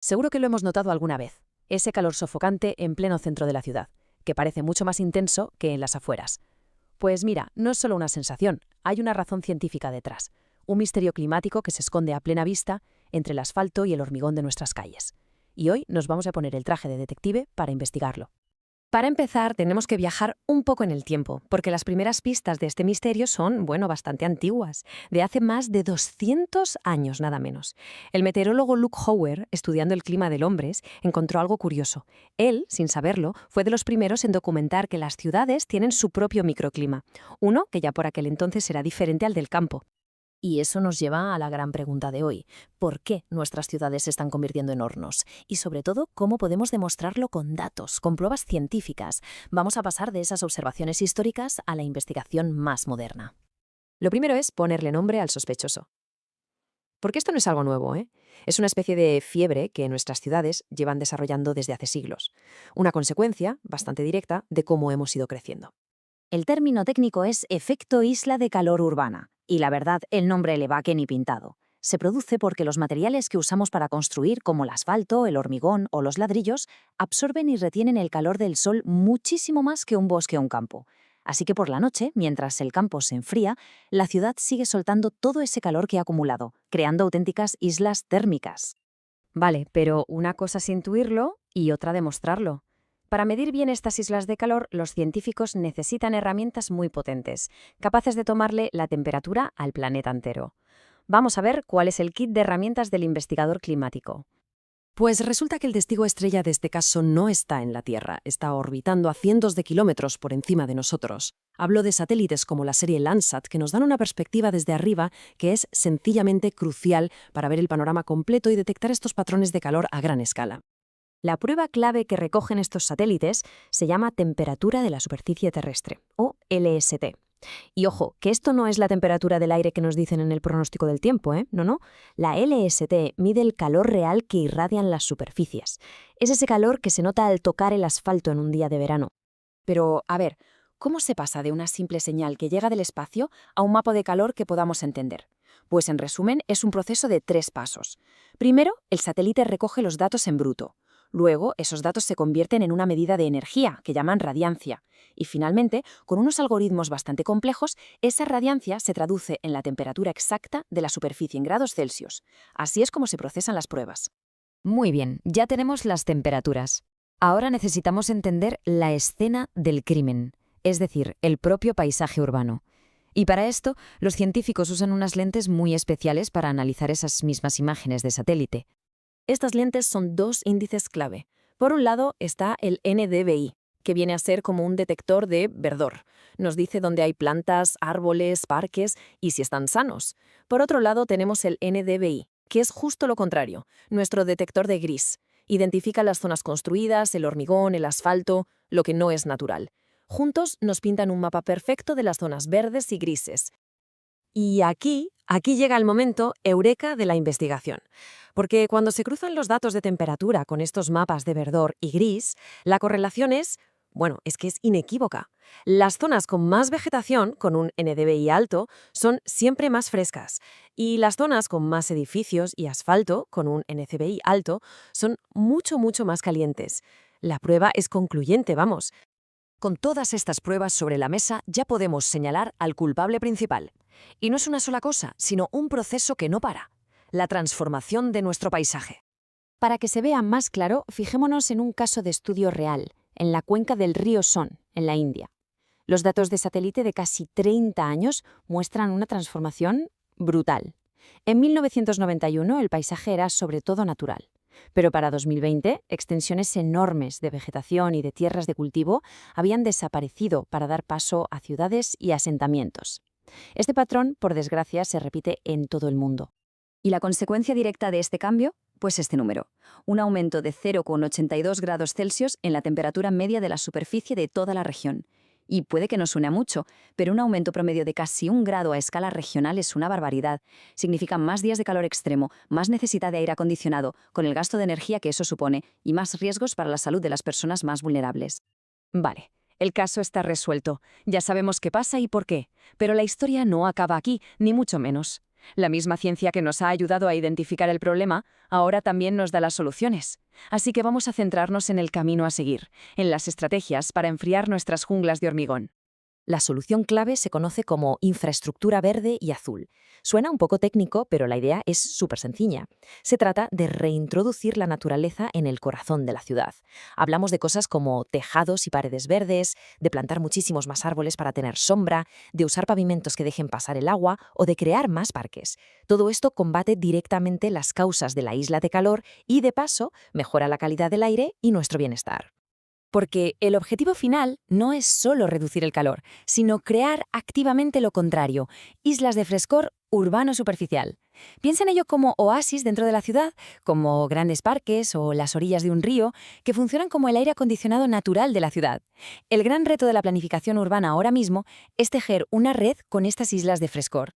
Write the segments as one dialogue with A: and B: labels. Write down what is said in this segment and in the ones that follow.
A: Seguro que lo hemos notado alguna vez, ese calor sofocante en pleno centro de la ciudad, que parece mucho más intenso que en las afueras. Pues mira, no es solo una sensación, hay una razón científica detrás, un misterio climático que se esconde a plena vista entre el asfalto y el hormigón de nuestras calles. Y hoy nos vamos a poner el traje de detective para investigarlo.
B: Para empezar, tenemos que viajar un poco en el tiempo, porque las primeras pistas de este misterio son, bastante antiguas, de hace más de 200 años nada menos. El meteorólogo Luke Hauer, estudiando el clima de Londres, encontró algo curioso. Él, sin saberlo, fue de los primeros en documentar que las ciudades tienen su propio microclima, uno que ya por aquel entonces era diferente al del campo.
A: Y eso nos lleva a la gran pregunta de hoy. ¿Por qué nuestras ciudades se están convirtiendo en hornos? Y sobre todo, ¿cómo podemos demostrarlo con datos, con pruebas científicas? Vamos a pasar de esas observaciones históricas a la investigación más moderna.
B: Lo primero es ponerle nombre al sospechoso. Porque esto no es algo nuevo, ¿eh? Es una especie de fiebre que nuestras ciudades llevan desarrollando desde hace siglos. Una consecuencia, bastante directa, de cómo hemos ido creciendo.
C: El término técnico es efecto isla de calor urbana, y la verdad, el nombre le va que ni pintado. Se produce porque los materiales que usamos para construir, como el asfalto, el hormigón o los ladrillos, absorben y retienen el calor del sol muchísimo más que un bosque o un campo. Así que por la noche, mientras el campo se enfría, la ciudad sigue soltando todo ese calor que ha acumulado, creando auténticas islas térmicas.
B: Vale, pero una cosa es intuirlo y otra demostrarlo. Para medir bien estas islas de calor, los científicos necesitan herramientas muy potentes, capaces de tomarle la temperatura al planeta entero. Vamos a ver cuál es el kit de herramientas del investigador climático.
A: Pues resulta que el testigo estrella de este caso no está en la Tierra, está orbitando a cientos de kilómetros por encima de nosotros. Hablo de satélites como la serie Landsat, que nos dan una perspectiva desde arriba que es sencillamente crucial para ver el panorama completo y detectar estos patrones de calor a gran escala.
B: La prueba clave que recogen estos satélites se llama temperatura de la superficie terrestre, o LST. Y ojo, que esto no es la temperatura del aire que nos dicen en el pronóstico del tiempo, ¿eh? No. La LST mide el calor real que irradian las superficies. Es ese calor que se nota al tocar el asfalto en un día de verano.
A: Pero, a ver, ¿cómo se pasa de una simple señal que llega del espacio a un mapa de calor que podamos entender? Pues en resumen, es un proceso de 3 pasos. Primero, el satélite recoge los datos en bruto. Luego, esos datos se convierten en una medida de energía, que llaman radiancia. Y finalmente, con unos algoritmos bastante complejos, esa radiancia se traduce en la temperatura exacta de la superficie en grados Celsius. Así es como se procesan las pruebas.
B: Muy bien, ya tenemos las temperaturas. Ahora necesitamos entender la escena del crimen, es decir, el propio paisaje urbano. Y para esto, los científicos usan unas lentes muy especiales para analizar esas mismas imágenes de satélite.
A: Estas lentes son 2 índices clave. Por un lado está el NDVI, que viene a ser como un detector de verdor. Nos dice dónde hay plantas, árboles, parques y si están sanos. Por otro lado tenemos el NDVI, que es justo lo contrario, nuestro detector de gris. Identifica las zonas construidas, el hormigón, el asfalto, lo que no es natural. Juntos nos pintan un mapa perfecto de las zonas verdes y grises. Y aquí llega el momento eureka de la investigación. Porque cuando se cruzan los datos de temperatura con estos mapas de verdor y gris, la correlación es que es inequívoca. Las zonas con más vegetación, con un NDVI alto, son siempre más frescas. Y las zonas con más edificios y asfalto, con un NCVI alto, son mucho más calientes. La prueba es concluyente, vamos. Con todas estas pruebas sobre la mesa, ya podemos señalar al culpable principal. Y no es una sola cosa, sino un proceso que no para: la transformación de nuestro paisaje.
C: Para que se vea más claro, fijémonos en un caso de estudio real, en la cuenca del río Son, en la India. Los datos de satélite de casi 30 años muestran una transformación brutal. En 1991 el paisaje era sobre todo natural. Pero para 2020, extensiones enormes de vegetación y de tierras de cultivo habían desaparecido para dar paso a ciudades y asentamientos. Este patrón, por desgracia, se repite en todo el mundo.
D: ¿Y la consecuencia directa de este cambio? Pues este número: un aumento de 0,82 grados Celsius en la temperatura media de la superficie de toda la región. Y puede que no suene a mucho, pero un aumento promedio de casi 1 grado a escala regional es una barbaridad. Significa más días de calor extremo, más necesidad de aire acondicionado, con el gasto de energía que eso supone, y más riesgos para la salud de las personas más vulnerables.
B: Vale, el caso está resuelto. Ya sabemos qué pasa y por qué. Pero la historia no acaba aquí, ni mucho menos.
D: La misma ciencia que nos ha ayudado a identificar el problema, ahora también nos da las soluciones. Así que vamos a centrarnos en el camino a seguir, en las estrategias para enfriar nuestras junglas de hormigón.
B: La solución clave se conoce como infraestructura verde y azul. Suena un poco técnico, pero la idea es súper sencilla. Se trata de reintroducir la naturaleza en el corazón de la ciudad. Hablamos de cosas como tejados y paredes verdes, de plantar muchísimos más árboles para tener sombra, de usar pavimentos que dejen pasar el agua o de crear más parques. Todo esto combate directamente las causas de la isla de calor y, de paso, mejora la calidad del aire y nuestro bienestar. Porque el objetivo final no es solo reducir el calor, sino crear activamente lo contrario, islas de frescor urbano superficial. Piensa en ello como oasis dentro de la ciudad, como grandes parques o las orillas de un río, que funcionan como el aire acondicionado natural de la ciudad. El gran reto de la planificación urbana ahora mismo es tejer una red con estas islas de frescor.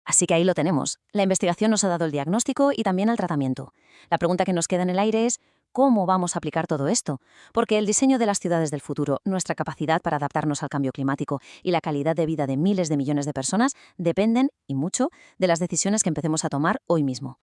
D: Así que ahí lo tenemos. La investigación nos ha dado el diagnóstico y también el tratamiento. La pregunta que nos queda en el aire es ¿cómo vamos a aplicar todo esto? Porque el diseño de las ciudades del futuro, nuestra capacidad para adaptarnos al cambio climático y la calidad de vida de miles de millones de personas dependen, y mucho, de las decisiones que empecemos a tomar hoy mismo.